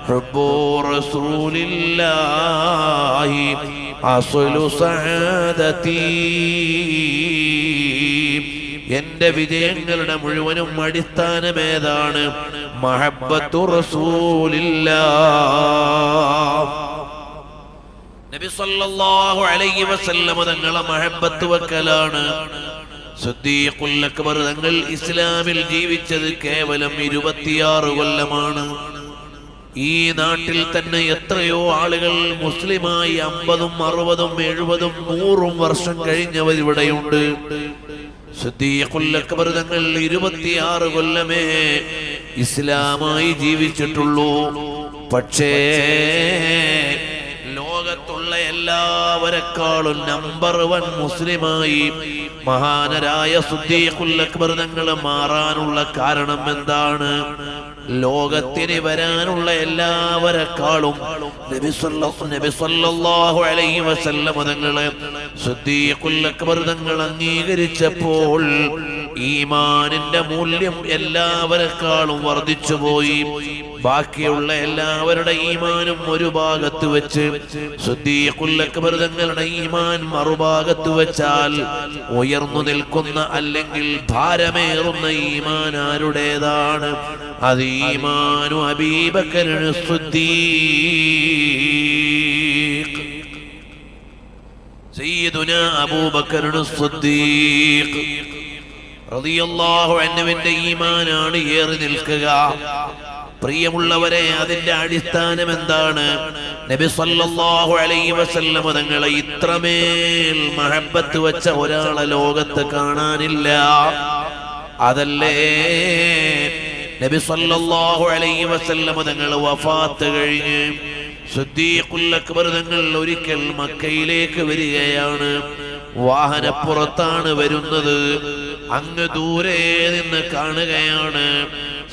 ഹുബ്ബു റസൂലില്ലാഹി അസ്ലു സഅദതി. എന്റെ വിജയങ്ങളുടെ മുഴുവനും അടിസ്ഥാനമേതാണ്? മഹബ്ബത്തു റസൂലില്ലാഹ്. നബി സല്ലല്ലാഹു അലൈഹി വസല്ലം തങ്ങളെ മഹബ്ബത്ത് വെക്കലാണ്. സിദ്ദീഖുൽ അക്ബർ തങ്ങൾ ഇസ്ലാമിൽ ജീവിച്ചത് കേവലം 26 കൊല്ലമാണ്. ഈ നാട്ടിൽ തന്നെ എത്രയോ ആളുകൾ മുസ്ലിമായി 50, 60, 70, 100 വർഷം കഴിഞ്ഞവർ ഇവിടെയുണ്ട്. സിദ്ദീഖുൽ അക്ബർ തങ്ങൾ 26 കൊല്ലമേ ഇസ്ലാമായി ജീവിച്ചിട്ടുള്ളൂ. പക്ഷേ ലോകത്തുള്ള എല്ലാവരെക്കാളും നമ്പർ 1 മുസ്ലിമായി മഹാനരായ സിദ്ദീഖുൽ അക്ബർ തങ്ങൾ മാറാനുള്ള കാരണം എന്താണ്? ലോകത്തിന് വരാനുള്ള എല്ലാവരെക്കാളും നബി സല്ലല്ലാഹു അലൈഹി വസല്ലം തങ്ങളെ സിദ്ദീഖുൽ അക്ബർ തങ്ങൾ അംഗീകരിച്ചപ്പോൾ ഈമാനിന്റെ മൂല്യം എല്ലാവരെക്കാളും വർദ്ധിച്ചുപോയി. ബാക്കിയുള്ള എല്ലാവരുടെ ഈമാനും ഒരു ഭാഗത്ത് വെച്ച് സിദ്ദീഖുൽ അക്ബർ തങ്ങളുടെ ഈമാൻ മറുഭാഗത്ത് വെച്ചാൽ ഉയർന്നു നിൽക്കുന്ന അല്ലെങ്കിൽ ഭാരമേറുന്ന ഈമാൻ ആരുടേതാണ്? അത് ഈമാനു അബീബക്കർ സിദ്ദീഖ്, സയ്യിദുനാ അബൂബക്കർ സിദ്ദീഖ് റളിയല്ലാഹു അൻഹുവിന്റെ ഈമാനാണ് ഏറി നിൽക്കുക. പ്രിയമുള്ളവരെ, അതിന്റെ അടിസ്ഥാനം എന്താണ്? നബി സല്ലല്ലാഹു അലൈഹി വസല്ലം തങ്ങളെ ഇത്രമേൽ മഹബ്ബത്ത് വെച്ച ഒരാളെ ലോകത്ത് കാണാനില്ല. അതല്ലേ നബി സല്ലല്ലാഹു അലൈഹി വസല്ലം തങ്ങൾ വഫാത്ത് കഴിഞ്ഞ് സിദ്ദീഖുൽ അക്ബർ തങ്ങൾ ഒരിക്കൽ മക്കയിലേക്ക് വരികയാണ്. വാഹനപ്പുറത്താണ് വരുന്നത്. അങ്ങ് ദൂരെ നിന്ന് കാണുകയാണ്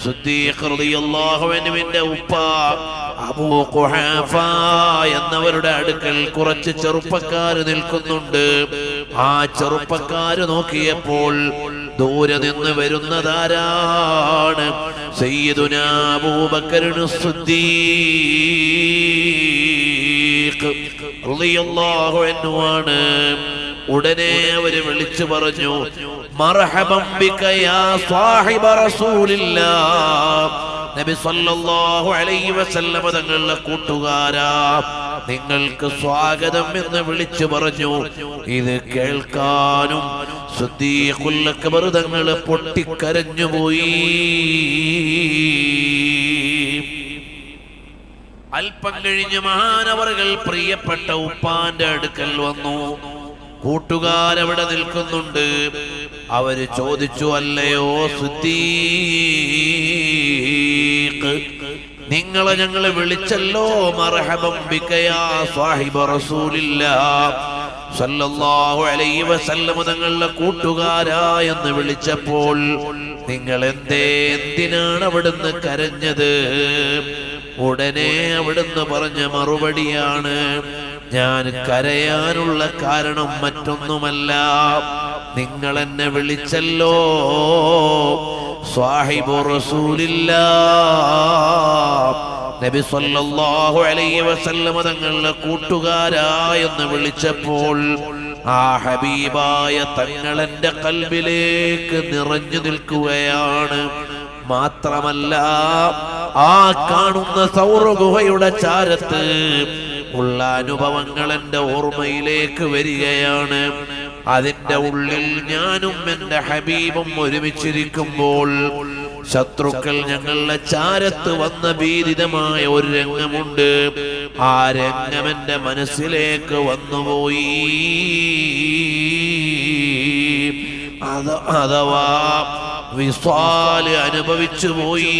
സിദ്ദീഖ് റളിയല്ലാഹു അൻഹുവിന്റെ ഉപ്പ അബൂ ഖുഹാഫ എന്നവരുടെ അടുക്കൽ കുറച്ച് ചെറുപ്പക്കാർ നിൽക്കുന്നുണ്ട്. ആ ചെറുപ്പക്കാര് നോക്കിയപ്പോൾ ദൂരെ നിന്ന് വരുന്നതാരാണ്? സയ്യിദുനാ അബൂബക്കർ സിദ്ദീഖ് റളിയല്ലാഹു അൻഹു ആണ്. ഉടനെ അവര് വിളിച്ചു പറഞ്ഞു, മർഹബൻ ബിക യാ സാഹിബ റസൂലില്ലാഹ്. നബി സല്ലല്ലാഹു അലൈഹി വസല്ലം തങ്ങളുടെ കൂട്ടുകാരാ, നിങ്ങൾക്ക് സ്വാഗതം എന്ന് വിളിച്ചു പറഞ്ഞു. ഇത് കേൾക്കാനും സിദ്ദീഖുൽ അക്ബർ തങ്ങൾ പൊട്ടിക്കരഞ്ഞുപോയി. അല്പം കഴിഞ്ഞ് മഹാനവറുകൾ പ്രിയപ്പെട്ട ഉപ്പാന്റെ അടുക്കൽ വന്നു. കൂട്ടുകാരവിടെ നിൽക്കുന്നുണ്ട്. അവര് ചോദിച്ചു, അല്ലയോ സിദ്ദീഖ്, നിങ്ങളെ ഞങ്ങളെ വിളിച്ചല്ലോ മർഹബൻ ബിക യാ സാഹിബ റസൂലില്ലാഹ് സല്ലല്ലാഹു അലൈഹി വസല്ലം തങ്ങളുടെ കൂട്ടുകാരാ എന്ന് വിളിച്ചപ്പോൾ നിങ്ങൾ എന്തിനാണ് അവിടുന്ന് കരഞ്ഞത്? ഉടനെ അവിടുന്ന് പറഞ്ഞ മറുപടിയാണ്, ഞാൻ കരയാനുള്ള കാരണം മറ്റൊന്നുമല്ല, നിങ്ങൾ എന്നെ വിളിച്ചല്ലോ സാഹിബു റസൂലില്ലാഹ് നബി സല്ലല്ലാഹു അലൈഹി വസല്ലം തങ്ങളുടെ കൂട്ടുകാരാ എന്ന് വിളിച്ചപ്പോൾ ആ ഹബീബായ തങ്ങൾ എൻ്റെ ഖൽബിലേക്ക് നിറഞ്ഞു നിൽക്കുകയാണ്. മാത്രമല്ല, ആ കാണുന്ന സൗർ ഗുഹയുടെ ചാരത്ത് ഉള്ള അനുഭവങ്ങൾ എൻ്റെ ഓർമ്മയിലേക്ക് വരികയാണ്. അതിൻ്റെ ഉള്ളിൽ ഞാനും എൻ്റെ ഹബീബും ഒരുമിച്ചിരിക്കുമ്പോൾ ശത്രുക്കൾ ഞങ്ങളുടെ ചാരത്ത് വന്ന ഭീതിതമായ ഒരു രംഗമുണ്ട്. ആ രംഗം എൻ്റെ മനസ്സിലേക്ക് വന്നുപോയി. അഥവാ വിസ്വാല് അനുഭവിച്ചു പോയി.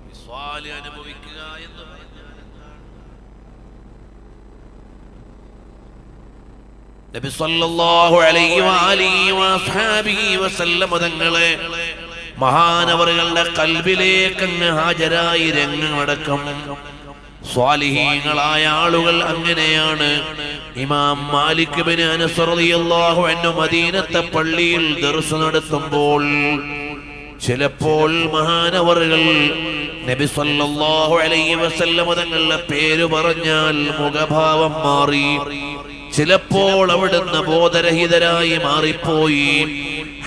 വിസ്വാല് അനുഭവിക്കുക എന്ന് പറഞ്ഞാൽ നബി സല്ലല്ലാഹു അലൈഹി വആലിഹി വഅസ്ഹാബിഹി വസല്ലം തങ്ങളെ മഹാനവറുകളുടെ ഖൽബിലേക്ക് അങ്ങ് ഹാജരായി രംഗമടക്കം സ്വാലിഹീങ്ങളായ ആളുകൾ അങ്ങനെയാണ്. ഇമാം മാലിക് ഇബ്നു അനസ് റളിയല്ലാഹു അൻഹു മദീനത്തെ പള്ളിയിൽ ദർസ് നടത്തുമ്പോൾ ചിലപ്പോൾ മഹാനവറുകൾ നബി സല്ലല്ലാഹു അലൈഹി വസല്ലം തങ്ങളുടെ പേര് പറഞ്ഞാൽ മുഖഭാവം മാറി, ചിലപ്പോൾ അവിടുന്ന് ബോധരഹിതരായി മാറിപ്പോയി.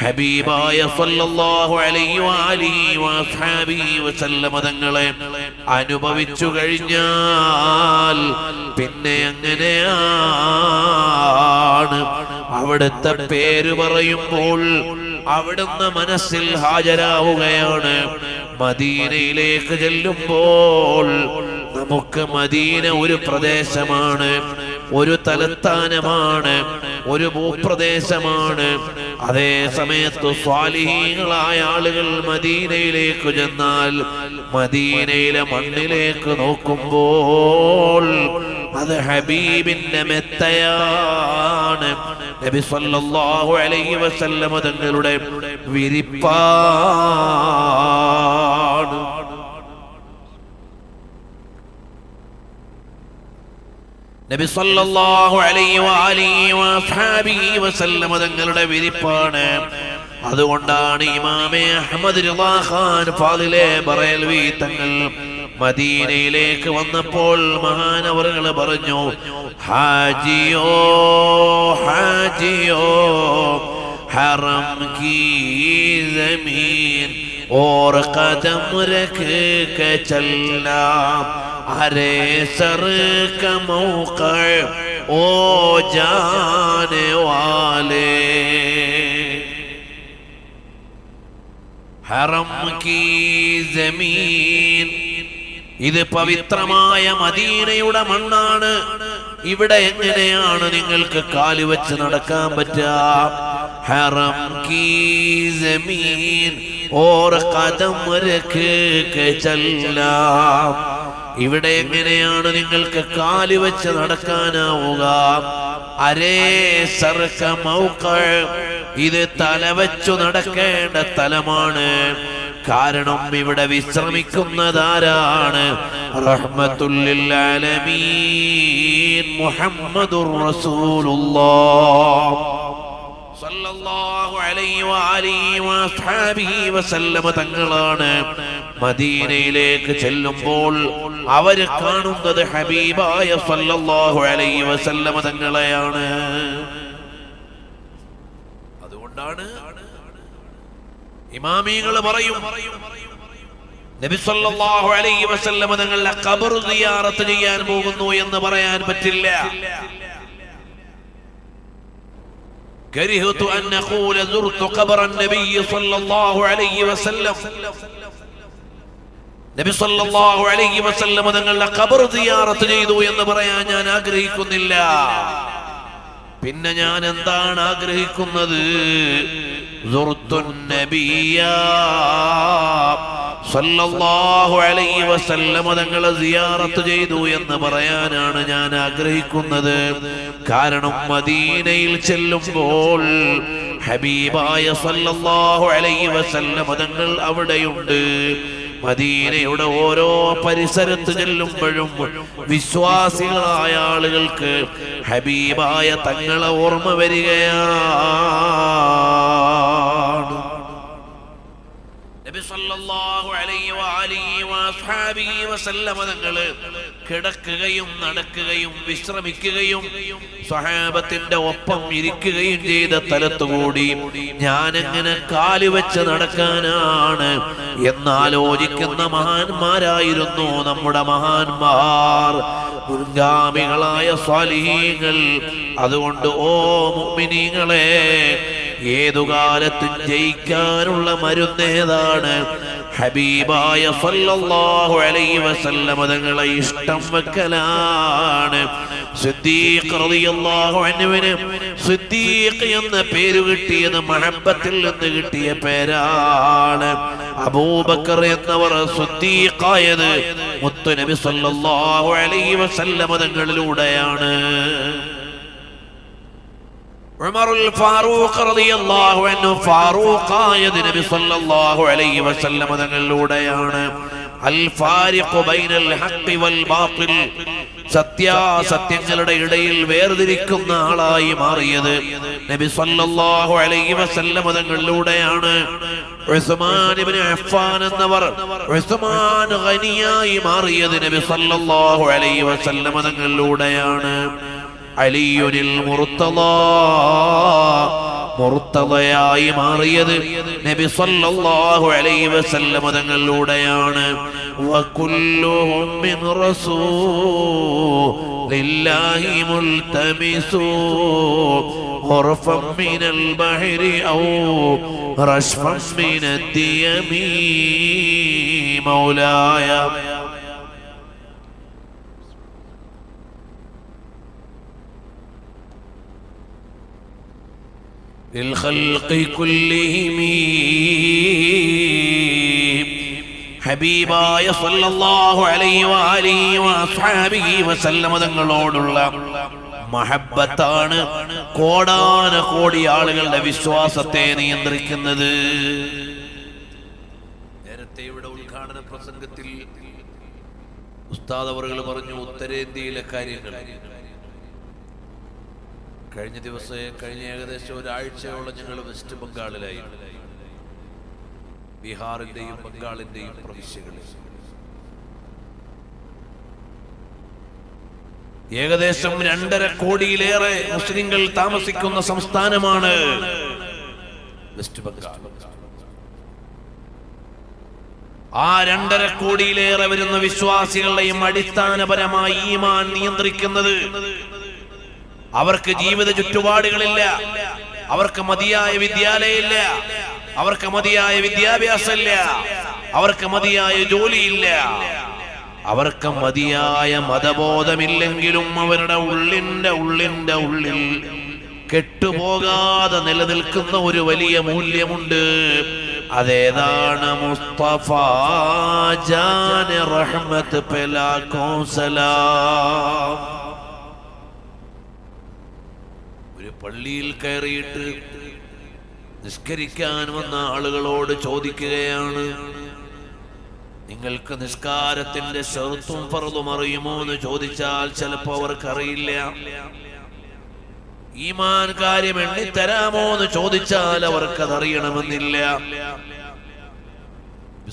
ഹബീബായ സല്ലല്ലാഹു അലൈഹി വഅലിഹി വസല്ലം തങ്ങളെ അനുഭവിച്ചു കഴിഞ്ഞാൽ പിന്നെ എങ്ങനെയാണ് അവിടുത്തെ പേര് പറയുമ്പോൾ അവിടുന്ന് മനസ്സിൽ ഹാജരാവുകയാണ്. മദീനയിലേക്ക് ചെല്ലുമ്പോൾ നമുക്ക് മദീന ഒരു പ്രദേശമാണ്, ഒരു തലസ്ഥാനമാണ്, ഒരു ഭൂപ്രദേശമാണ്. അതേ സമയത്ത് സ്വാലിഹീങ്ങളായ ആളുകൾ മദീനയിലേക്ക് ചെന്നാൽ മദീനയിലെ മണ്ണിലേക്ക് നോക്കുമ്പോൾ അത് ഹബീബിന്റെ മെത്തയാണ്. നബി സല്ലല്ലാഹു അലൈഹി വസല്ലം തങ്ങളുടെ വിരിപ്പാണ്. നബി സല്ലല്ലാഹു അലൈഹി വസല്ലം തങ്ങളുടെ വിരിപ്പാണ്. അതുകൊണ്ടാണ് ഇമാമെ അഹ്മദ് റിളാ ഖാൻ ഫാദിലെ ബറേൽവി തങ്ങൾ മദീനയിലേക്ക് വന്നപ്പോൾ മഹാനവറുകൾ പറഞ്ഞു, ഹാജിയോ ഹാജിയോ ഹറം കീ ജമീൻ और कदम रख के चलना, अरे सर का मौका ओ जाने वाले. ഹറം കീ ജമീൻ, ഇത് പവിത്രമായ മദീനയുടെ മണ്ണാണ്. ഇവിടെ എങ്ങനെയാണ് നിങ്ങൾക്ക് കാല് വെച്ച് നടക്കാൻ പറ്റുക? ഹറം കീ ജമീൻ ഓർ ഖദം രഖ് കെ ചൽനാ, ഇവിടെ എങ്ങനെയാണ് നിങ്ങൾക്ക് കാല് വെച്ച് നടക്കാനാവുക? അരേ സർക മൗഖ, ഇത് തല വെച്ചു നടക്കേണ്ട സ്ഥലമാണ്. കാരണം ഇവിടെ വിശ്രമിക്കുന്നതാരാണ്? റഹ്മത്തുൽ ലിൽ ആലമീൻ മുഹമ്മദുർ റസൂലുള്ളാഹ് സല്ലല്ലാഹു അലൈഹി വഅലിഹി വസല്ലം തങ്ങളാണ്. മദീനയിലേക്ക് ചെല്ലുമ്പോൾ അവർ കാണുന്നത് ഹബീബായ സല്ലല്ലാഹു അലൈഹി വസല്ലം തങ്ങളെയാണ്. അതുകൊണ്ടാണ് ഇമാമികൾ പറയും, നബി സല്ലല്ലാഹു അലൈഹി വസല്ലം തങ്ങളുടെ ഖബർ സിയാറത്ത് ചെയ്യാൻ പോകുന്നു എന്ന് പറയാൻ പറ്റില്ല. كرهت أن أقول زرت قبر النبي صلى الله عليه وسلم. നബി സല്ലല്ലാഹു അലൈഹി വസല്ലം തങ്ങളുടെ ഖബർ സിയാറത്ത് ചെയ്തു എന്ന് പറയാൻ ഞാൻ ആഗ്രഹിക്കുന്നില്ല. പിന്നെ ഞാൻ എന്താണ് ആഗ്രഹിക്കുന്നത്? സുർത്തുൻ നബിയ സല്ലല്ലാഹു അലൈഹി വസല്ലം തങ്ങളെ സിയാറത്ത് ചെയ്തു എന്ന് പറയാനാണ് ഞാൻ ആഗ്രഹിക്കുന്നത്. കാരണം മദീനയിൽ ചെല്ലുമ്പോൾ ഹബീബായ സല്ലല്ലാഹു അലൈഹി വസല്ലം തങ്ങൾ അവിടെയുണ്ട്. മദീനയുടെ ഓരോ പരിസരത്ത് ചെല്ലുമ്പോഴും വിശ്വാസികളായ ആളുകൾക്ക് ഹബീബായ തങ്ങളെ ഓർമ്മ വരികയാണ്. നബി സല്ലല്ലാഹു അലൈഹി വസല്ലം തങ്ങള് കിടക്കുകയും നടക്കുകയും വിശ്രമിക്കുകയും സ്വഹാബത്തിന്റെ ഒപ്പം ഇരിക്കുകയും ചെയ്ത സ്ഥലത്തുകൂടി ഞാൻ എങ്ങനെ കാല് വെച്ച് നടക്കാനാണ് എന്നാലോചിക്കുന്ന മഹാന്മാരായിരുന്നു നമ്മുടെ മഹാന്മാർ, മുൻഗാമികളായ സ്വാലിഹീങ്ങൾ. അതുകൊണ്ട് ഓ മുഅ്മിനീങ്ങളെ, ഏതുകാലത്തും ജയിക്കാനുള്ള മരുന്നേതാണ്? ഹബീബായ സല്ലല്ലാഹു അലൈഹി വസല്ലം തങ്ങളെ ഇഷ്ടം വെക്കലാണ്. സിദ്ദീഖ് റളിയല്ലാഹു അൻഹുവിന് സിദ്ദീഖ് എന്ന പേര് കിട്ടിയത് മഹബ്ബത്തിൽ നിന്ന് കിട്ടിയ പേരാണ്. അബൂബക്കർ എന്നവർ സിദ്ദീഖായത് മുത്തു നബി സല്ലല്ലാഹു അലൈഹി വസല്ലം തങ്ങളിലൂടെയാണ്. ഉമറുൽ ഫാറൂഖ് റളിയല്ലാഹു അൻഹു ഫാറൂഖായത് നബി സല്ലല്ലാഹു അലൈഹി വസല്ലം തങ്ങളിലൂടെയാണ്. അൽ ഫാരിഖു ബൈനൽ ഹഖ് വൽ ബാത്തിൽ, സത്യാസത്യങ്ങളുടെ ഇടയിൽ വേർതിരിക്കുന്ന ആളായി മാറിയത് നബി സല്ലല്ലാഹു അലൈഹി വസല്ലം തങ്ങളിലൂടെയാണ്. ഉസ്മാൻ ഇബ്നു അഫ്ഫാൻ എന്നവർ ഉസ്മാൻ ഗനിയായി മാറിയത് നബി സല്ലല്ലാഹു അലൈഹി വസല്ലം തങ്ങളിലൂടെയാണ്. അലിയുൽ മുർത്തദാ മുർത്തദയായി മാറിയത് നബി സല്ലല്ലാഹു അലൈഹി വസല്ലം തങ്ങളിലൂടെയാണ്. വകുല്ലുഹും മിൻ റസൂലില്ലാഹി മുൽതമിസു ഖർഫൻ മിനൽ ബഹരി ഔ റശ്ഫൻ മിനദ്ദിയമി മൗലായ للخلق كلهم ഹബീബായ സല്ലല്ലാഹു അലൈഹി വആലിഹി വഅസ്ഹാബിഹി വസല്ലം തങ്ങളോടുള്ള മഹബ്ബത്താണ് കോടാനകോടി ആളുകളുടെ വിശ്വാസത്തെ നിയന്ത്രിക്കുന്നത്. നേരത്തെ ഇവിടെ ഉദ്ഘാടന പ്രസംഗത്തിൽ ഉസ്താദ് അവറുകൾ പറഞ്ഞു ഉത്തരേന്ത്യയിലെ കാര്യങ്ങൾ. കഴിഞ്ഞ ഏകദേശം ഒരാഴ്ചയോളം ഞങ്ങൾ വെസ്റ്റ് ബംഗാളിലായി. ബീഹാറിന്റെയും ബംഗാളിന്റെയും പ്രവിശ്യകളിൽ ഏകദേശം 2.5 കോടിയിലേറെ മുസ്ലിങ്ങൾ താമസിക്കുന്ന സംസ്ഥാനമാണ് വെസ്റ്റ് ബംഗാൾ. ആ 2.5 കോടിയിലേറെ വരുന്ന വിശ്വാസികളെയും അടിസ്ഥാനപരമായി ഈമാൻ നിയന്ത്രിക്കുന്നത് അവർക്ക് ജീവിത ചുറ്റുപാടുകളില്ല, അവർക്ക് മതിയായ വിദ്യാലയമില്ല, അവർക്ക് മതിയായ വിദ്യാഭ്യാസമില്ല, അവർക്ക് മതിയായ ജോലിയില്ല, അവർക്ക് മതിയായ മതബോധമില്ലെങ്കിലും അവരുടെ ഉള്ളിൽ കെട്ടുപോകാതെ നിലനിൽക്കുന്ന ഒരു വലിയ മൂല്യമുണ്ട്. അതേതാണ്? മുസ്തഫ ജാൻ റഹ്മത്ത് പെലാക്കോ സലാം. ഒരു പള്ളിയിൽ കയറിയിട്ട് നിസ്കരിക്കാൻ വന്ന ആളുകളോട് ചോദിക്കുകയാണ്, നിങ്ങൾക്ക് നിസ്കാരത്തിന്റെ ശർത്തും ഫർളും അറിയുമോ എന്ന് ചോദിച്ചാൽ ചിലപ്പോ അവർക്കറിയില്ല. ഈമാൻ കാര്യം എണ്ണിത്തരാമോ എന്ന് ചോദിച്ചാൽ അവർക്കതറിയണമെന്നില്ല.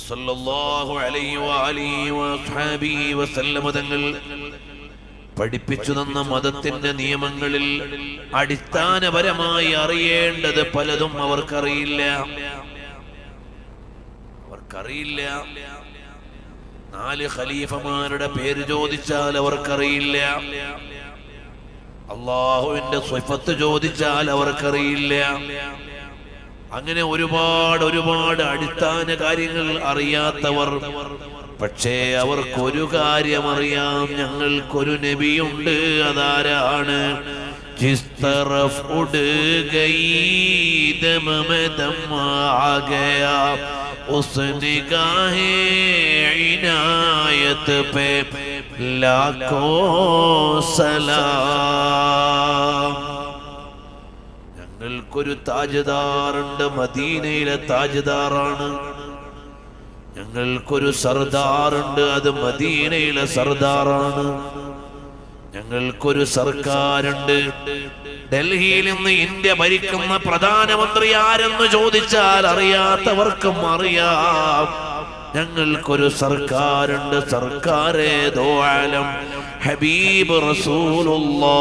സല്ലല്ലാഹു അലൈഹി വആലിഹി വസഹബിഹി വസല്ലം തങ്ങൾ പഠിപ്പിച്ചു തന്ന മതത്തിന്റെ നിയമങ്ങളിൽ അടിസ്ഥാനപരമായി അറിയേണ്ടത് പലതും അവർക്കറിയില്ല. 4 ഖലീഫമാരുടെ പേര് ചോദിച്ചാൽ അവർക്കറിയില്ല. അല്ലാഹുവിന്റെ സിഫത്ത് ചോദിച്ചാൽ അവർക്കറിയില്ല. അങ്ങനെ ഒരുപാട് അടിസ്ഥാന കാര്യങ്ങൾ അറിയാത്തവർ. പക്ഷേ അവർക്കൊരു കാര്യം അറിയാം, ഞങ്ങൾക്കൊരു നബിയുണ്ട്. അതാരാണ്? जिस तरफ उड़ गई दम में दम आ गया उस निगाहे इनायत पे लाखों सलाम. ഞങ്ങൾക്കൊരു താജ്ദാറുണ്ട്, മദീനയിലെ താജ്ദാറാണ്. ഞങ്ങൾക്കൊരു സർദാറുണ്ട്, അത് മദീനയിലെ സർദാറാണ്. ഞങ്ങൾക്കൊരു സർക്കാരുണ്ട്. ഡൽഹിയിൽ നിന്ന് ഇന്ത്യ ഭരിക്കുന്ന പ്രധാനമന്ത്രി ആരെന്ന് ചോദിച്ചാൽ അറിയാത്തവർക്കും അറിയാം. ഞങ്ങൾക്കൊരു സർക്കാരുണ്ട്. സർക്കാരേ ദോ ആലം ഹബീബ് റസൂലുള്ളാഹ്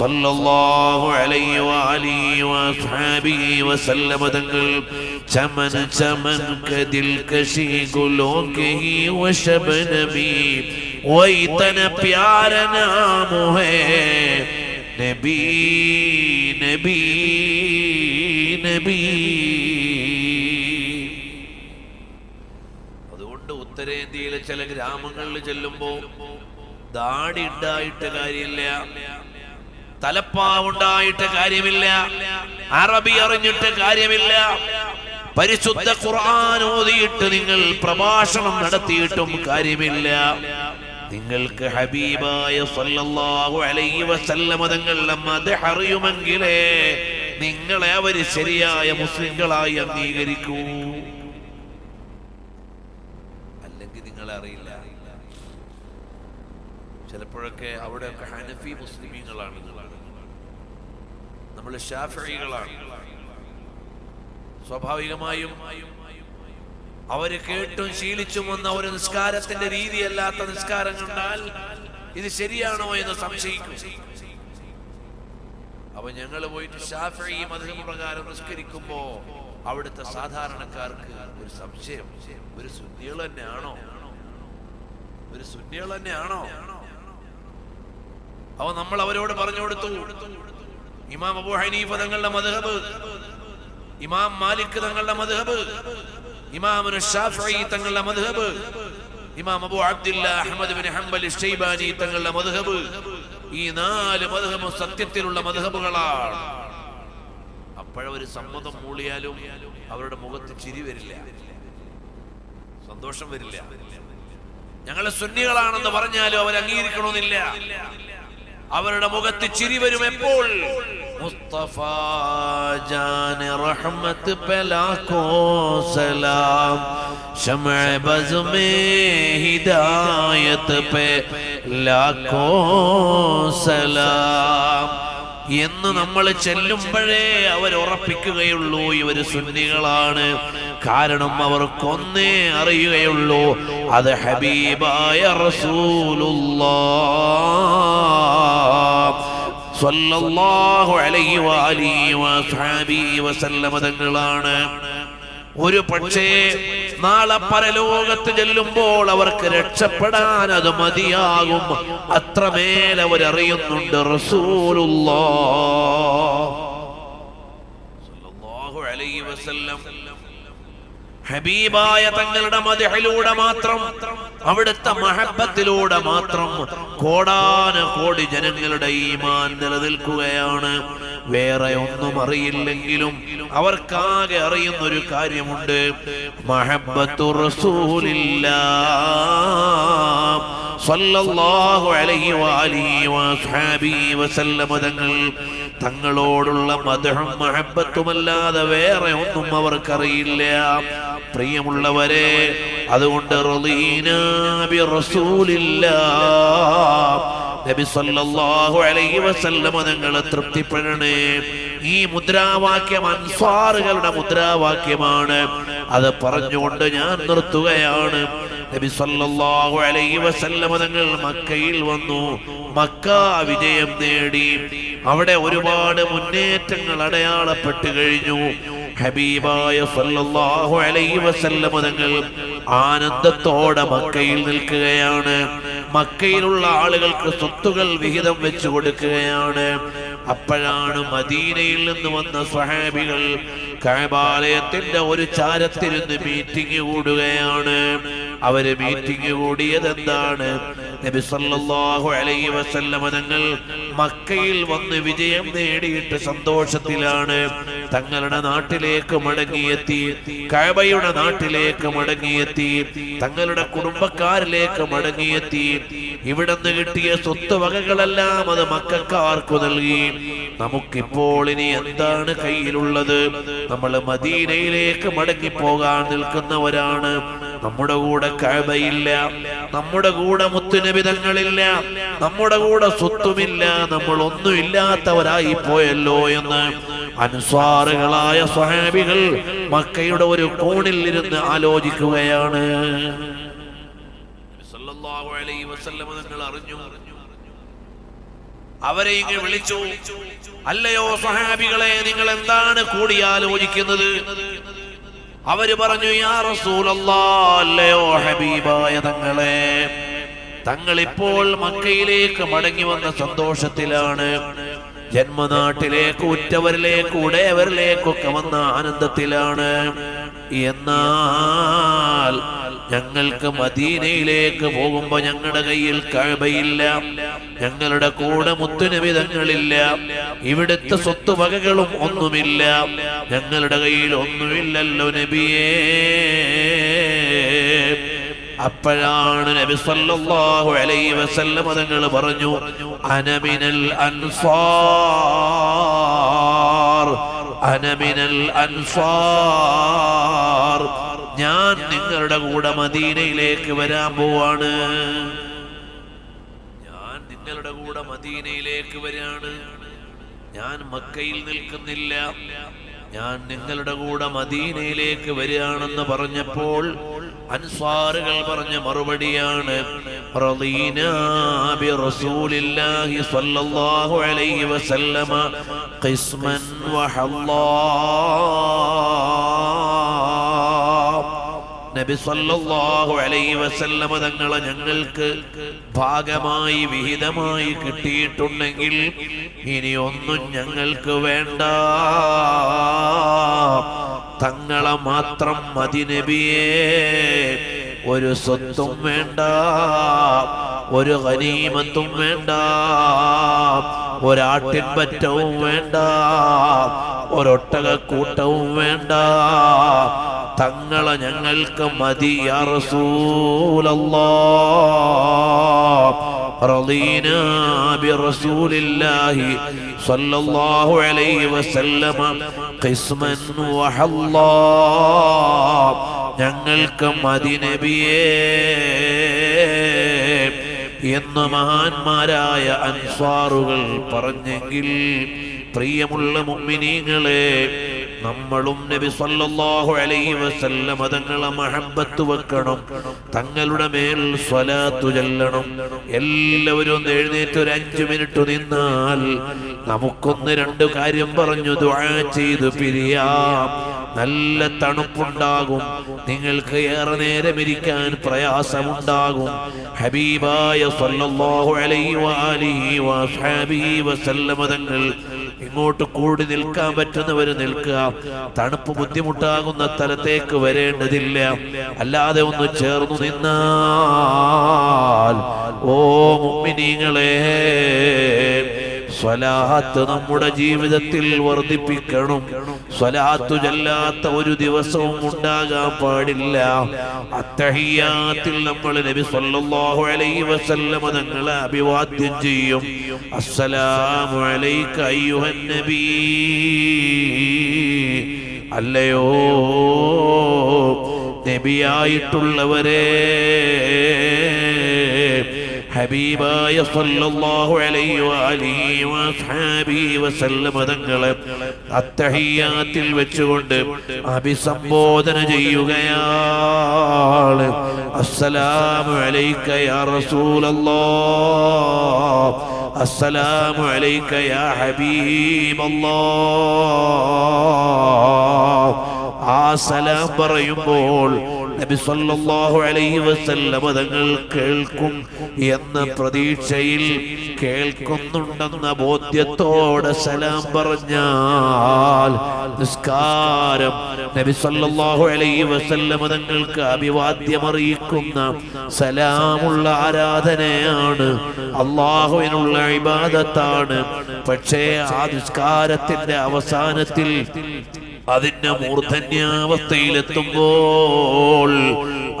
സല്ലല്ലാഹു അലൈഹി വആലിഹി വസഹബിഹി വസല്ലം തങ്ങൾ ചമൻ ചമൻ के दिल कशी गुलों के ही वो शबनमी वो इतना प्यारा नाम है नबी नबी नबी. അതുകൊണ്ട് ഉത്തരേന്ത്യയിലെ ചില ഗ്രാമങ്ങളിൽ ചെല്ലുമ്പോ ദാടി ഉണ്ടായിട്ട് കാര്യമില്ല, തലപ്പാവുണ്ടായിട്ട് കാര്യമില്ല, അറബി അറിഞ്ഞിട്ട് കാര്യമില്ല, പരിശുദ്ധ ഖുർആൻ ഓതിയിട്ട് നിങ്ങൾ പ്രഭാഷണം നടത്തിയിട്ടും കാര്യമില്ല. നിങ്ങൾക്ക് ഹബീബായ സല്ലല്ലാഹു അലൈഹി വസല്ലം തങ്ങളുടെ മദ്ഹ് അറിയുമെങ്കിലേ നിങ്ങളെ അവർ ശരിയായ മുസ്ലിങ്ങളായി അംഗീകരിക്കൂ. അല്ലെങ്കിൽ നിങ്ങളെ അറിയില്ല. ചിലപ്പോഴൊക്കെ അവിടെയൊക്കെ ഹനഫി മുസ്ലിമീങ്ങളാണ്, നമ്മൾ ശാഫിഈകളാണ്. സ്വാഭാവികമായും അവര് കേട്ടും ശീലിച്ചും വന്ന ഒരു നിസ്കാരത്തിന്റെ രീതിയല്ലാത്ത നിസ്കാരം കണ്ടാൽ ഇത് ശരിയാണോ എന്ന് സംശയിക്കും. അപ്പൊ ഞങ്ങൾ പോയിട്ട് ശാഫിഈ മദ്ഹബ് പ്രകാരം നിസ്കരിക്കുമ്പോ അവിടുത്തെ സാധാരണക്കാർക്ക് ഒരു സംശയം, ഒരു സുന്നികൾ തന്നെയാണോ, ഒരു സുന്നികൾ തന്നെയാണോ? അവ നമ്മൾ അവരോട് പറഞ്ഞു കൊടുത്തു, ഇമാം അബൂ ഹനീഫ തങ്ങളുടെ മദ്ഹബ്, ഇമാം മാലിക് തങ്ങളുടെ മദ്ഹബ്, ഇമാം ശാഫിഈ തങ്ങളുടെ മദ്ഹബ്, ഇമാം Abu Abdullah Ahmad bin Hanbal Shaybani തങ്ങളുടെ മദ്ഹബ്, ഈ 4 മദ്ഹബും സത്യത്തിലുള്ള മദ്ഹബുകളാണ്. അപ്പോഴൊരു സമ്മതം മൂളിയാലും അവരുടെ മുഖത്ത് ചിരി വരില്ല, സന്തോഷം വരില്ല. ഞങ്ങൾ സുന്നികളാണെന്ന് പറഞ്ഞാലും അവർ അംഗീകരിക്കണമെന്നില്ല. അവരുടെ മുഖത്ത് ചിരി വരും എപ്പോൾ? മുസ്തഫ ജാൻ റഹ്മത്ത് പേ ലാഖോ സലാം, ശമഅ ബസ് മേ ഹിദായത്ത് പേ ലാഖോ സലാം എന്ന് നമ്മൾ ചെല്ലുമ്പോഴേ അവർ ഉറപ്പിക്കുകയുള്ളൂ ഇവര് സുന്നികളാണ്. കാരണം അവർക്കൊന്നേ അറിയുകയുള്ളൂ, അത് ഹബീബായ റസൂലുള്ളാഹ് സ്വല്ലല്ലാഹു അലൈഹി വഅലിഹി വസഹബിഹി വസല്ലമ തങ്ങളാണ്. ഒരു പക്ഷേ നാളെ പരലോകത്ത് ചെല്ലുമ്പോൾ അവർക്ക് രക്ഷപ്പെടാൻ അത് മതിയാകും. അത്രമേൽ അവരറിയുന്നുണ്ട് റസൂലുള്ളാഹ് സ്വല്ലല്ലാഹു അലൈഹി വസല്ലം ഹബീബായ തങ്ങളുടെ മദ്ഹിലൂടെ മാത്രം, അവിടുത്തെ മഹബത്തിലൂടെ മാത്രം കോടാനുകോടി ജനങ്ങളുടെ ഈമാൻ നിലനിൽക്കുകയാണ്. വേറെ ഒന്നും അറിയില്ലെങ്കിലും അവർക്കാകെ അറിയുന്നൊരു കാര്യമുണ്ട്, മഹബ്ബത്തു റസൂലില്ലാഹ് സ്വല്ലല്ലാഹു അലൈഹി വഅലിഹി വസഹബിഹി വസല്ലമ തങ്ങളോടുള്ള മദ്ഹും മഹബ്ബത്തുമല്ലാതെ വേറെ ഒന്നും അവർക്കറിയില്ല. പ്രിയമുള്ളവരെ, അതുകൊണ്ട് റളീനാ ബി റസൂലില്ലാഹ് നബി സല്ലല്ലാഹു അലൈഹി വസല്ലമ തങ്ങളെ തൃപ്തിപ്പെടണേ. ഈ മുദ്രാവാക്യം അൻസ്വാറുകളുടെ മുദ്രാവാക്യമാണ്. അത് പറഞ്ഞുകൊണ്ട് ഞാൻ നിർത്തുകയാണ്. നബി സല്ലല്ലാഹു അലൈഹി വസല്ലമ തങ്ങൾ മക്കയിൽ വന്നു, മക്ക വിജയം നേടി. അവിടെ ഒരുപാട് മുന്നേറ്റങ്ങൾ അടയാളപ്പെട്ടു കഴിഞ്ഞു. ഹബീബായ സല്ലല്ലാഹു അലൈഹി വസല്ലമ തങ്ങൾ ആനന്ദത്തോടെ മക്കയിൽ നിൽക്കുകയാണ്. മക്കയിലുള്ള ആളുകൾക്ക് സ്വത്തുകൾ വിഹിതം വെച്ചു കൊടുക്കുകയാണ്. അപ്പോഴാണ് മദീനയിൽ നിന്ന് വന്ന സ്വഹാബികൾ കഅബാലയത്തിന്റെ ഒരു ചാരത്തിരുന്ന് മീറ്റിംഗ് കൂടുകയാണ്. അവര് മീറ്റിംഗ് കൂടിയത് എന്താണ്? നബി സല്ലല്ലാഹു അലൈഹി വസല്ലമ തങ്ങൾ മക്കയിൽ വന്ന് വിജയം നേടിയിട്ട് സന്തോഷത്തിലാണ്. തങ്ങളുടെ നാട്ടിലേക്ക് മടങ്ങിയെത്തി, കഅബയുടെ നാട്ടിലേക്ക് മടങ്ങിയെത്തി, തങ്ങളുടെ കുടുംബക്കാരിലേക്ക് മടങ്ങിയെത്തി. ഇവിടുന്ന് കിട്ടിയ സ്വത്തുവകകളെല്ലാം അത് മക്കക്കാർക്ക് നൽകി. നമുക്കിപ്പോൾ ഇനി എന്താണ് കയ്യിലുള്ളത്? നമ്മൾ മദീനയിലേക്ക് മടങ്ങിപ്പോകാൻ നിൽക്കുന്നവരാണ്. നമ്മുടെ കൂടെ കഅബയില്ല, നമ്മുടെ കൂടെ മുത്തുനബി തങ്ങളില്ല, നമ്മുടെ കൂടെ സ്വത്തുമില്ല, നമ്മൾ ഒന്നുമില്ലാത്തവരായി പോയല്ലോ എന്ന് അൻസ്വാറുകളായ സ്വഹാബികൾ മക്കയുടെ ഒരു കോണിൽ ഇരുന്ന് ആലോചിക്കുകയാണ്. സല്ലല്ലാഹു അലൈഹി വസല്ലം തങ്ങൾ അറിഞ്ഞു. അവരെ ഇങ്ങനെ വിളിച്ചു, അല്ലയോ സ്വഹാബികളെ, നിങ്ങൾ എന്താണ് കൂടിയാലോചിക്കുന്നത്? അവര് പറഞ്ഞു, യാ റസൂലല്ലാഹ്, അല്ലയോ ഹബീബായ തങ്ങളെ, തങ്ങൾ ഇപ്പോൾ മക്കയിലേക്ക് മടങ്ങി വന്ന സന്തോഷത്തിലാണ്. ജന്മനാട്ടിലേക്ക്, ഉറ്റവരിലേക്ക്, ഉടയവരിലേക്കൊക്കെ വന്ന ആനന്ദത്തിലാണ്. എന്നാൽ ഞങ്ങൾക്ക് മദീനയിലേക്ക് പോകുമ്പോ ഞങ്ങളുടെ കയ്യിൽ കഅബയില്ല, ഞങ്ങളുടെ കൂടെ മുത്തുനബി തങ്ങളില്ല, ഇവിടുത്തെ സ്വത്തുവകകളും ഒന്നുമില്ല, ഞങ്ങളുടെ കയ്യിൽ ഒന്നുമില്ലല്ലോ നബിയേ. അപ്പോഴാണ് നബി സല്ലല്ലാഹു അലൈഹി വസല്ലം തങ്ങൾ പറഞ്ഞു, അനമിനൽ അൻസാർ, അനമിനൽ അൻസാർ, ഞാൻ നിങ്ങളുടെ കൂടെ മദീനയിലേക്ക് വരാൻ പോവാണ്. ഞാൻ കൂടെ മദീനയിലേക്ക് വരികയാണ്. ഞാൻ മക്കയിൽ നിൽക്കുന്നില്ല, ഞാൻ നിങ്ങളുടെ കൂടെ മദീനയിലേക്ക് വരികയാണെന്ന് പറഞ്ഞപ്പോൾ അൻസ്വാറുകൾ പറഞ്ഞ മറുപടിയാണ് റളീനാ ബി റസൂലില്ലാഹി സ്വല്ലല്ലാഹു അലൈഹി വസല്ലമ ഖിസ്മൻ വഹല്ലാ. നബി സല്ലല്ലാഹു അലൈഹി വസല്ലമ തങ്ങളെ ഞങ്ങൾക്ക് ഭാഗമായി വിഹിതമായി കിട്ടിയിട്ടുണ്ടെങ്കിൽ ഇനി ഒന്നും ഞങ്ങൾക്ക് വേണ്ട, തങ്ങളെ മാത്രം മതി നബിയേ. ഒരു സ്വത്തും വേണ്ട, ഒരു ഗനീമത്തും വേണ്ട, ഒരാട്ടിൻപറ്റവും വേണ്ട, ഒരൊട്ടകക്കൂട്ടവും വേണ്ട, തങ്ങളെ ഞങ്ങൾക്ക് മതി യാ റസൂലല്ലാഹ്. റളീനാ ബി റസൂലില്ലാഹി സ്വല്ലല്ലാഹു അലൈഹി വസല്ലമ ഖിസ്മൻ വഹല്ലാ. ഞങ്ങൾക്ക് മതി നബിയേ എന്ന് മഹാന്മാരായ അൻസ്വാറുകൾ പറഞ്ഞെങ്കിൽ, പ്രിയമുള്ള മുഅ്മിനീങ്ങളെ, നമ്മളും നബി സല്ലല്ലാഹു അലൈഹി വസല്ലം തങ്ങളെ മഹബ്ബത്ത് വെക്കണം, തങ്ങളുടെ മേൽ സ്വലാത്തു ചൊല്ലണം. എല്ലാവരും ഒന്ന് എഴുന്നേറ്റ് ഒരു 5 മിനിറ്റ് നിന്നാൽ നമുക്കൊന്ന് 2 കാര്യം പറഞ്ഞു ദുആ ചെയ്ത് പിരിയാം. നല്ല തണുപ്പുണ്ടാകും, നിങ്ങൾക്ക് ഏറെ നേരം ഇരിക്കാൻ പ്രയാസമുണ്ടാകും. ഹബീബായ സല്ലല്ലാഹു അലൈഹി വആലിഹി വസഹബിഹി വസല്ലം തങ്ങൾ ഇങ്ങോട്ട് കൂടി നിൽക്കാൻ പറ്റുന്നവര് നിൽക്കുക. തണുപ്പ് ബുദ്ധിമുട്ടാകുന്ന സ്ഥലത്തേക്ക് വരേണ്ടതില്ല, അല്ലാതെ ഒന്ന് ചേർന്നു നിന്നാൽ ഓ മുഅ്മിനീങ്ങളെ, സ്വലാത്ത് നമ്മുടെ ജീവിതത്തിൽ വർദ്ധിപ്പിക്കണം. സ്വലാത്തു ചൊല്ലാത്ത ഒരു ദിവസവും ഉണ്ടാകാൻ പാടില്ല. അത്തഹിയ്യാത്തിൽ നമ്മൾ നബി സല്ലല്ലാഹു അലൈഹി വസല്ലം തങ്ങളെ അഭിവാദ്യം ചെയ്യും. അസ്സലാമു അലൈക അയ്യുഹൻ നബി. അല്ലയോ നബിയായിട്ടുള്ളവരെ, ഹബീബായ സല്ലല്ലാഹു അലൈഹി വആലിഹി വസഹബിഹി വസല്ലം തങ്ങളെ അത്തഹിയ്യാത്തിൽ വെച്ചുകൊണ്ട് അഭിസംബോധന ചെയ്യുകയാണ്. അസ്സലാമു അലൈക യാ റസൂലല്ലാഹ്, അസ്സലാമു അലൈക യാ ഹബീബല്ലാഹ്. ആ സലാം പറയുമ്പോൾ നബി സല്ലല്ലാഹു അലൈഹി വസല്ലം തങ്ങൾ കേൾക്കും എന്ന പ്രതീക്ഷയിൽ, കേൾക്കുന്നുണ്ടെന്ന ബോധ്യത്തോടെ സലാം പറഞ്ഞാൽ നിസ്കാരം നബി സല്ലല്ലാഹു അലൈഹി വസല്ലം തങ്ങൾക്ക് അഭിവാദ്യമറിയിക്കുന്ന സലാമുള്ള ആരാധനയാണ്, അല്ലാഹുവിനുള്ള ഇബാദത്താണ്. പക്ഷേ ആ നിസ്കാരത്തിന്റെ അവസാനത്തിൽ അതിന്റെ മൂർധന്യാവസ്ഥയിലെത്തുമ്പോൾ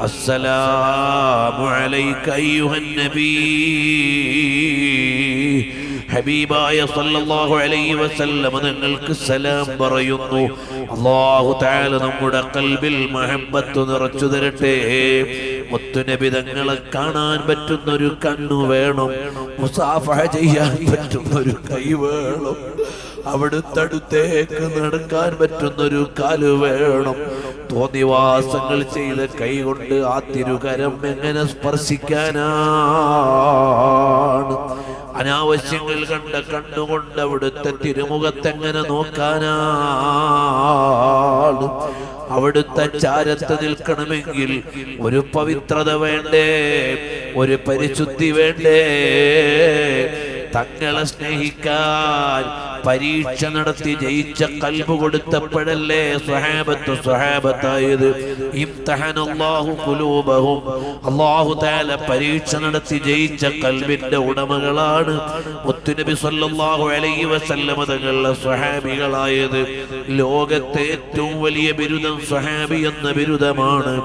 അസ്സലാമു അലൈക അയ്യുഹൻ നബി, ഹബീബായ സല്ലല്ലാഹു അലൈഹി വസല്ലം നിങ്ങൾക്ക് സലാം പറയുന്നു. അല്ലാഹു തആല നമ്മുടെ ഖൽബിൽ മഹബ്ബത്ത് നിറച്ചു തരട്ടെ. മുത്തുനബി തങ്ങളെ കാണാൻ പറ്റുന്ന ഒരു കണ്ണു വേണം, മുസാഫഹ ചെയ്യാൻ പറ്റുന്ന ഒരു കൈ വേണം, അവിടുത്തെ അടുത്തേക്ക് നടക്കാൻ പറ്റുന്നൊരു കാല് വേണം. തോന്നിവാസങ്ങൾ ചെയ്ത കൈ കൊണ്ട് ആ തിരുകരം എങ്ങനെ സ്പർശിക്കാനാണ്? അനാവശ്യങ്ങൾ കണ്ട കണ്ണുകൊണ്ട് അവിടുത്തെ തിരുമുഖത്തെങ്ങനെ നോക്കാനാണ്? അവിടുത്തെ ചാരത്ത് നിൽക്കണമെങ്കിൽ ഒരു പവിത്രത വേണ്ടേ, ഒരു പരിശുദ്ധി വേണ്ടേ? തങ്ങളെ സ്നേഹിക്കാൻ പരീക്ഷ നടത്തി ജയിച്ച കൽബ് കൊടുത്തപ്പോഴല്ലേ സ്വഹാബത്തായത്. ഇംതഹനല്ലാഹു ഖുലൂബഹും, അല്ലാഹു തആല പരീക്ഷ നടത്തി ജയിച്ച കൽബിന്റെ ഉടമകളാണ് മുത്തുനബി സല്ലല്ലാഹു അലൈഹി വസല്ലം തങ്ങളുടെ സ്വഹാബികളായത്. ലോകത്തെ ഏറ്റവും വലിയ ബിരുദം സ്വഹാബി എന്ന ബിരുദമാണ്.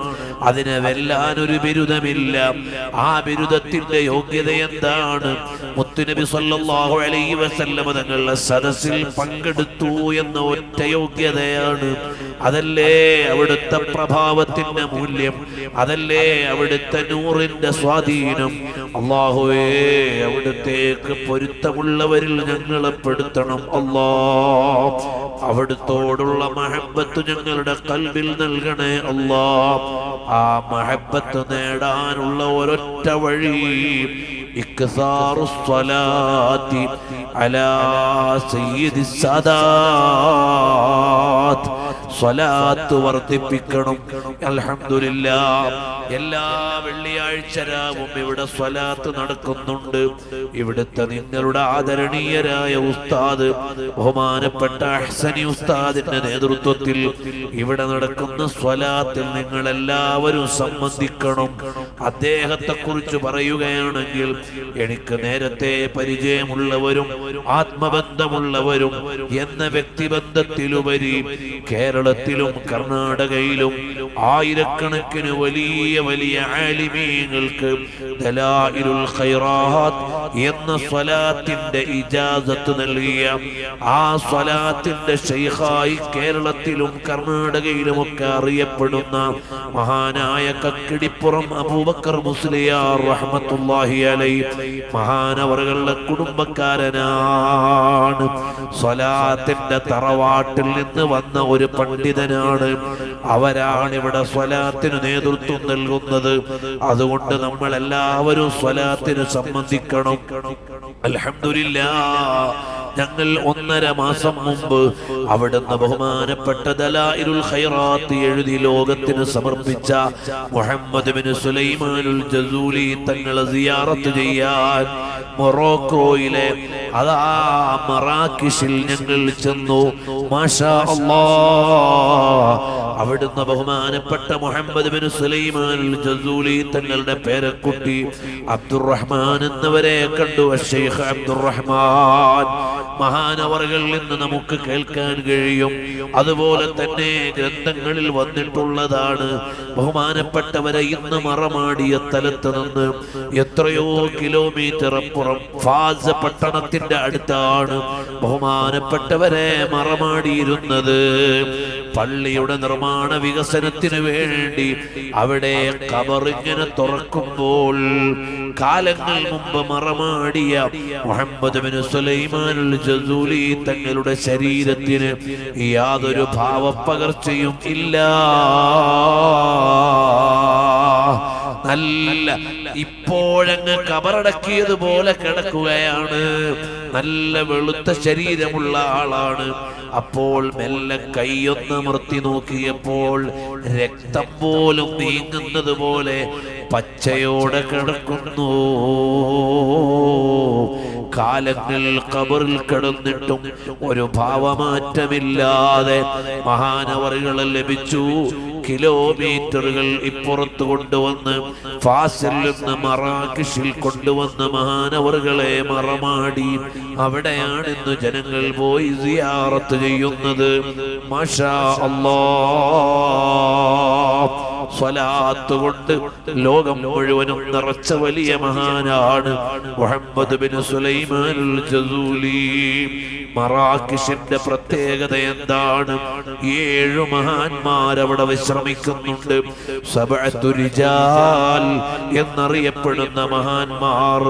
അതിനെ വെല്ലാൻ ഒരു ബിരുദമില്ല. ആ ബിരുദത്തിന്റെ യോഗ്യത എന്താണ്? മുത്തുനബി സല്ലല്ലാഹു അലൈഹി വസല്ലം തങ്ങളുടെ സദസ്സിൽ പങ്കെടുത്തു എന്ന ഒറ്റ യോഗ്യതയാണ്. അതല്ലേ അവിടുത്തെ പ്രഭാവത്തിന്റെ മൂല്യം, അതല്ലേ അവിടുത്തെ നൂറിന്റെ സ്വാധീനം. അല്ലാഹുവേ, അവിടുത്തേക്ക് പൊരുത്തമുള്ളവരിൽ ഞങ്ങളെ പെടുത്തണം അല്ലാഹ്. അവിടുത്തോടുള്ള മഹബ്ബത്ത് ഞങ്ങളുടെ ഖൽബിൽ നൽകണേ അല്ലാഹ്. ആ മഹബ്ബത്ത് നേടാനുള്ള ഒരൊറ്റ വഴി ഇക്സാറുസ് സ്വലാത്തി അലാ സയ്യിദിസ് സാദാത്ത്. സ്വലാത്ത് വർദ്ധിപ്പിക്കണം. അൽഹംദുലില്ലാഹ്, എല്ലാ വെള്ളിയാഴ്ച രാവും ഇവിടെ സ്വലാത്ത് നടക്കുന്നുണ്ട്. ഇവിടുത്തെ നിങ്ങളുടെ ആദരണീയരായ ഉസ്താദ് ബഹുമാനപ്പെട്ട അഹ്സനി ഉസ്താദിന്റെ നേതൃത്വത്തിൽ ഇവിടെ നടക്കുന്ന സ്വലാത്തിൽ നിങ്ങൾ എല്ലാവരും സംബന്ധിക്കണം. അദ്ദേഹത്തെ കുറിച്ച് പറയുകയാണെങ്കിൽ എനിക്ക് നേരത്തെ പരിചയമുള്ളവരും ആത്മബന്ധമുള്ളവരും എന്ന വ്യക്തിബന്ധത്തിലുപരി കേരളത്തിലും കർണാടകയിലും ആയിരക്കണക്കിന് വലിയ വലിയ ആലിമീങ്ങൾക്ക് ദലായിലുൽ ഖൈറാത്ത് എന്ന സ്വലാത്തിന്റെ ഇജാസത്ത് നൽകിയ ആ സ്വലാത്തിന്റെ ശൈഖായി കേരളത്തിലും കർണാടകയിലുമൊക്കെ അറിയപ്പെടുന്ന മഹാനായ കക്കിടിപ്പുറം അബൂബക്കർ മുസ്ലിയാർ റഹ്മത്തുള്ളാഹി അലൈഹി മഹാനവറുകളുടെ കുടുംബക്കാരനാണ്. സ്വലാത്തിന്റെ തറവാട്ടിൽ നിന്ന് വന്ന ഒരു പണ്ഡിതനാണ്. അവരാണ് ഇവിടെ സ്വലാത്തിന് നേതൃത്വം നൽകുന്നത്. അതുകൊണ്ട് നമ്മൾ എല്ലാവരും സ്വലാത്തിന് സംബന്ധിക്കണം. അൽഹംദുലില്ലാഹ്, ഞങ്ങൾ 1.5 മാസം മുമ്പ് അവിടുന്ന് ബഹുമാനപ്പെട്ട ദലായിലുൽ ഖൈറാത്ത് എഴുതി ലോകത്തിന് സമർപ്പിച്ച മുഹമ്മദ് ബിൻ സുലൈമാനുൽ ജസൂലി തങ്ങളെ സിയാറത്ത് ചെയ്യാൻ മൊറോക്കോയിലെ മറാക്കിഷിൽ ഞങ്ങൾ ചെന്നു. മാഷാ അല്ലാഹ്, അവിടുന്ന് ബഹുമാനപ്പെട്ട മുഹമ്മദ് ബിൻ സുലൈമാനുൽ ജസൂലി തങ്ങളുടെ പേരക്കുട്ടി അബ്ദുറഹ്മാൻ എന്നവരെ കണ്ടു. ശൈഖ് അബ്ദുറഹ്മാൻ മഹാനവറുകളിൽ നിന്ന് നമുക്ക് കേൾക്കാൻ കഴിയും. അതുപോലെ തന്നെ ഗ്രന്ഥങ്ങളിൽ വന്നിട്ടുള്ളതാണ്. ബഹുമാനപ്പെട്ടവരെ ഇന്ന് മറമാടിയ സ്ഥലത്ത് നിന്ന് എത്രയോ കിലോമീറ്റർ അപ്പുറം ഫാസ പട്ടണത്തിന്റെ അടുത്താണ് ബഹുമാനപ്പെട്ടവരെ മറമാടിയിരുന്നത്. പള്ളിയുടെ നിർമ്മാണ വികസനത്തിന് വേണ്ടി അവിടെ ഖബറിങ്ങനെ തുറക്കുമ്പോൾ കാലങ്ങൾ മുമ്പ് മറമാടിയ മുഹമ്മദ് ബിൻ സുലൈമാനുൽ ജസൂലി തങ്ങളുടെ ശരീരത്തിന് യാതൊരു ഭാവപ്പകർച്ചയും ഇല്ല. നല്ല ഇപ്പോഴങ്ങ് കബറടക്കിയതുപോലെ കിടക്കുകയാണ്. നല്ല വെളുത്ത ശരീരമുള്ള ആളാണ്. അപ്പോൾ മെല്ലെ കൈയൊന്നമർത്തി നോക്കിയപ്പോൾ രക്തം പോലും നീങ്ങുന്നത് പോലെ പച്ചയോടെ കിടക്കുന്നു. കാലങ്ങൾ ഖബറിൽ കിടന്നിട്ടും ഒരു ഭാവമാറ്റമില്ലാതെ മഹാനവറുകളെ ലഭിച്ചു. കിലോമീറ്ററുകൾ ഇപ്പുറത്ത് കൊണ്ടുവന്ന് ഫാസിൽ നിന്ന് മറാക്കിഷിൽ കൊണ്ടുവന്ന് മഹാനവറുകളെ മറമാടി. അവിടെയാണ് ഇന്ന് ജനങ്ങൾ പോയി സിയാറത്ത് ചെയ്യുന്നത്. മാഷാ അല്ലാഹ്, സ്വലാത്ത് കൊണ്ട് ലോകം മുഴുവനും നിറച്ച വലിയ മഹാനാണ് മുഹമ്മദ് ബിൻ സുലൈമാനുൽ ജസൂലി. മറാക്കിഷിന്റെ പ്രത്യേകത എന്താണ്? 7 മഹാന്മാരവിടെ വിശ്രമിക്കുന്നുണ്ട്. സബഅത്തു റിജാൽ എന്നറിയപ്പെടുന്ന മഹാന്മാർ.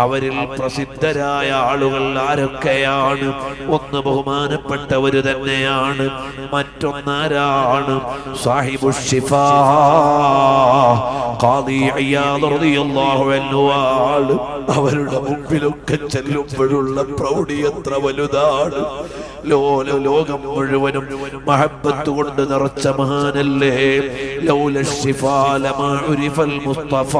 അവരിൽ പ്രസിദ്ധരായ ആളുകൾ ആരൊക്കെയാണ്? ഒന്ന് ബഹുമാനപ്പെട്ടവര് തന്നെയാണ്. മറ്റൊന്നാരാണ്? സാഹിബു ശിഫാ ഖാദി ഇയാദ് റളിയല്ലാഹു അൻഹു. അവരുടെ മുമ്പിലൊക്കെ ചെല്ലുമ്പോഴുള്ള പ്രൗഢി എത്ര വലുതാണ്! ലോകം മുഴുവനും മഹബ്ബത്ത് കൊണ്ട് നിറച്ച മഹാനല്ലേ. ലൗല ശിഫാ ലമാ ഉരിഫൽ മുസ്തഫ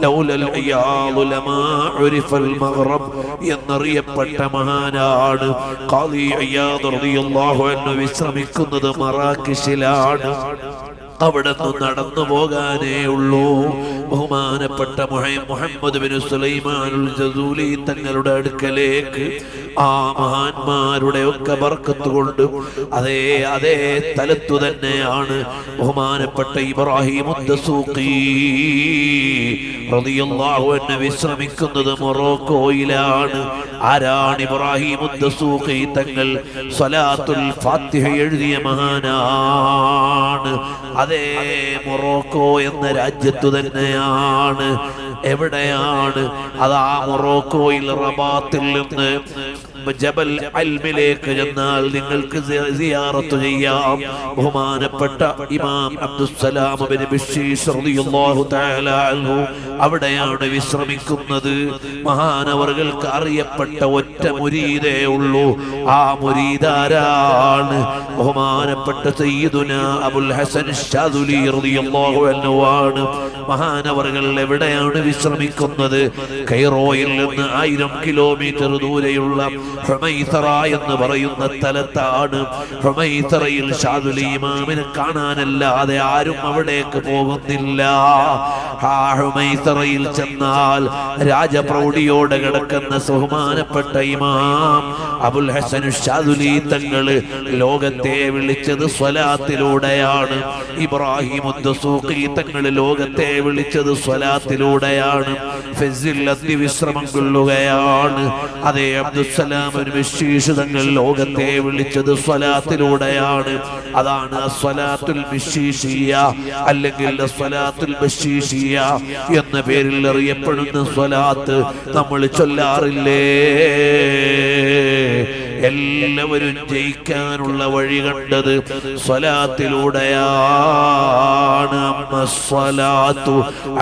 ലൗലൽ ഇയാദ് ലമാ ഉരിഫൽ മഗ്റബ് എന്നറിയപ്പെട്ട മഹാനാണ്. ഖാദി ഇയാദ് റളിയല്ലാഹു അൻഹു വിശ്രമിക്കുന്നത് മറാക്കിഷിലാണ്. അവിടെ നിന്ന് നടന്നു പോകാനേ ഉള്ളൂ. ബഹുമാനപ്പെട്ട മുഹമ്മദ് ബിൻ സുലൈമാനുൽ ജസൂലി തങ്ങളുടെ അടുക്കലേക്ക് ആ മഹാന്മാരുടെ ഒക്കെ ബർക്കത്ത് കൊണ്ട് അതേ സ്ഥലത്തു തന്നെയാണ് ബഹുമാനപ്പെട്ട ഇബ്രാഹിം ദസൂഖി റളിയല്ലാഹു അൻഹു വിശ്രമിക്കുന്നത് മൊറോക്കോയിലാണ്. ആരാണ് ഇബ്രാഹിം ദസൂഖി തങ്ങൾ? സ്വലാത്തുൽ ഫാത്തിഹ എഴുതിയ മഹാനാണ്. അതേ മൊറോക്കോ എന്ന രാജ്യത്തു തന്നെയാണ്. എവിടെയാണ്? അതാ മൊറോക്കോയിൽ റബാത്തിൽ നിന്ന് ജബൽ അൽമിലേക്ക് ചെന്നാൽ നിങ്ങൾക്ക് സിയാറത്ത് ചെയ്യാം. ബഹുമാനപ്പെട്ട ഇമാം അബ്ദുസ്സലാം ബിൻ ബിശ്ശീഷ് റളിയല്ലാഹു തആല അൻഹു അവിടെയാണ് വിശ്രമിക്കുന്നത്. മഹാനവറുകൾക്ക് അറിയപ്പെട്ട ഒറ്റ മുരീദേ ഉള്ളൂ. ആ മുരീദാരാണ്? ബഹുമാനപ്പെട്ട സയ്യിദുനാ അബുൽ ഹസൻ ശാദുലി റളിയല്ലാഹു അൻഹു ആണ്. മഹാനവറുകൾ എവിടെയാണ് വിശ്രമിക്കുന്നത്? കൈറോയിൽ നിന്ന് 1000 കിലോമീറ്റർ ദൂരെയുള്ള ഹുമൈസറ എന്ന് പറയുന്ന സ്ഥലത്താണ്. ഹുമൈസറയിൽ ശാദുലി ഇമാമിനെ കാണാനല്ലാതെ ആരും അവിടേക്ക് പോകുന്നില്ല. ആ ഹുമൈസറയിൽ ചെന്നാൽ രാജപ്രൗഢിയോടെ കിടക്കുന്ന ബഹുമാനപ്പെട്ട ഇമാം അബുൽ ഹസൻ ശാദുലി തങ്ങള് ലോകത്തെ വിളിച്ചത് സ്വലാത്തിലൂടെയാണ്. ഇബ്രാഹിം ദസൂഖി തങ്ങള് ലോകത്തെ വിളിച്ചത് സ്വലാത്തിലൂടെയാണ്. ഫസിൽ വിശ്രമം കൊള്ളുകയാണ്. അതേ അബ്ദുസ്സലാം ബിശ്ശീഷ് തങ്ങൾ ലോകത്തെ വിളിച്ചത് സ്വലാത്തിലൂടെയാണ്. അതാണ് സ്വലാത്തുൽ ബിശ്ശീഷിയ അല്ലെങ്കിൽ സ്വലാത്തുൽ ബിശ്ശീഷിയ എന്ന പേരിൽ അറിയപ്പെടുന്ന സ്വലാത്ത് നമ്മൾ ചൊല്ലാറില്ലേ? എല്ലാവരും ജയിക്കാനുള്ള വഴി കണ്ടത് സ്വലാത്തിലൂടെയാണ്. അമ്മസ്സലാത്തു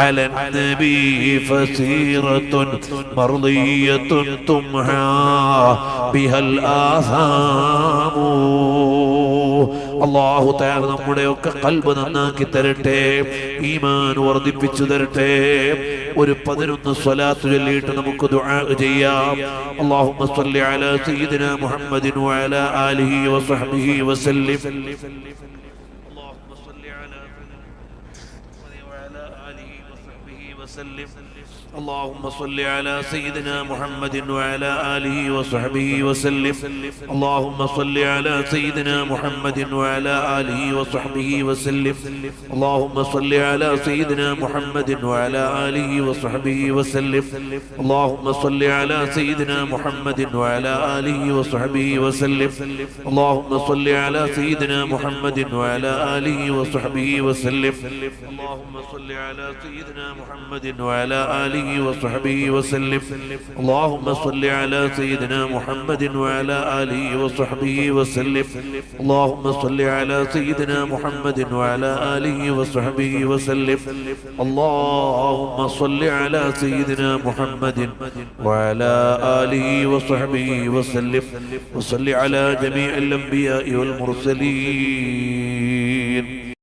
അലൻ നബി ഫസീറത്തുൻ മർദിയത്തുൻ തുംഹാ ബിഹൽ ആസാമു. അല്ലാഹു തആല നമ്മുടെ ഒക്കെ ഖൽബ് നന്നാക്കി തരട്ടെ, ഈമാൻ വർദ്ധിപ്പിച്ചു തരട്ടെ. ഒരു 11 സ്വലാത്ത് ചൊല്ലിയിട്ട് നമുക്ക് ദുആ ചെയ്യാം. അല്ലാഹുമ്മ സ്വല്ലി അലാ സയ്യിദിനാ മുഹമ്മദിൻ വഅലാ ആലിഹി വസഹ്ബിഹി വസല്ലം. അല്ലാഹുമ്മ സ്വല്ലി അലാ വഅലാ ആലിഹി വസഹ്ബിഹി വസല്ലം. اللهم صل على سيدنا محمد وعلى آله وصحبه وسلم. اللهم صل على سيدنا محمد وعلى آله وصحبه وسلم. اللهم صل على سيدنا محمد وعلى آله وصحبه وسلم. اللهم صل على سيدنا محمد وعلى آله وصحبه وسلم. اللهم صل على سيدنا محمد وعلى آله وصحبه وسلم. اللهم صل على سيدنا محمد وعلى آله وصحبه وسلم. اللهم صل على سيدنا محمد وعلى آله وصحبه وسلم. اللهم صل على سيدنا محمد وعلى آله وصحبه وسلم. اللهم صل على سيدنا محمد وعلى آله وصحبه وسلم. وصل على جميع الأنبياء والمرسلين.